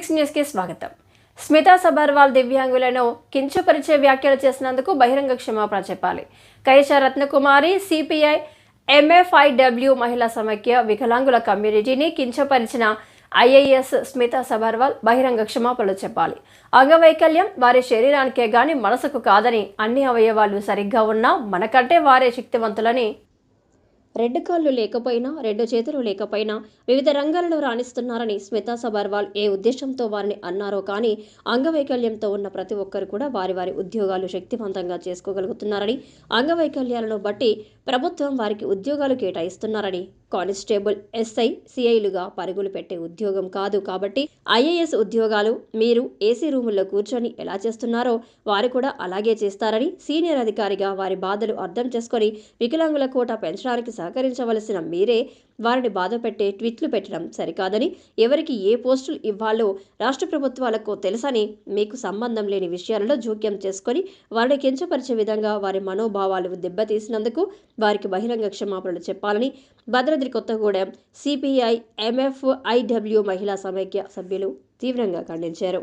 G6 news కి స్వాగతం. స్మితా సబర్వాల్ దివ్యాంగులను కించపరిచే వ్యాఖ్యలు చేసినందుకు బహిరంగ క్షమాపణ చెప్పాలి. కైషా రత్నకుమారి సిపిఐ ఎంఎఫ్ఐడబ్ల్యూ మహిళా సమైక్య వికలాంగుల కమ్యూనిటీని కించపరిచిన ఐఏఎస్ స్మితా సబర్వాల్ బహిరంగ క్షమాపణలు చెప్పాలి. అంగవైకల్యం వారి శరీరానికే గాని మనసుకు కాదని, అన్ని అవయవాలు సరిగ్గా ఉన్నా మనకంటే వారే శక్తివంతులని, రెండు కాళ్ళు లేకపోయినా రెండు చేతులు లేకపోయినా వివిధ రంగాలలో రాణిస్తున్నారని స్మితా సబర్వాల్ ఏ ఉద్దేశంతో వారిని అన్నారో కానీ అంగవైకల్యంతో ఉన్న ప్రతి ఒక్కరు కూడా వారి వారి ఉద్యోగాలు శక్తివంతంగా చేసుకోగలుగుతున్నారని, అంగవైకల్యాలను బట్టి ప్రభుత్వం వారికి ఉద్యోగాలు కేటాయిస్తున్నారని, కానిస్టేబుల్ ఎస్ఐ సిఐలుగా పరుగులు పెట్టే ఉద్యోగం కాదు కాబట్టి ఐఏఎస్ ఉద్యోగాలు మీరు ఏసీ రూముల్లో కూర్చొని ఎలా చేస్తున్నారో వారు కూడా అలాగే చేస్తారని, సీనియర్ అధికారిగా వారి బాధలు అర్థం చేసుకొని వికలాంగుల కోటా పెంచడానికి సహకరించవలసిన మీరే వారిని బాధపెట్టే ట్వీట్లు పెట్టడం సరికాదని, ఎవరికి ఏ పోస్టులు ఇవ్వాలో రాష్ట్ర ప్రభుత్వాలకు తెలుసని, మీకు సంబంధం లేని విషయాలలో జోక్యం చేసుకొని వారిని కించపరిచే విధంగా వారి మనోభావాలు దెబ్బతీసినందుకు వారికి బహిరంగ క్షమాపణలు చెప్పాలని భద్రాద్రి కొత్తగూడెం సిపిఐ ఎంఎఫ్ఐడబ్ల్యూ మహిళా సమైక్య సభ్యులు తీవ్రంగా ఖండించారు.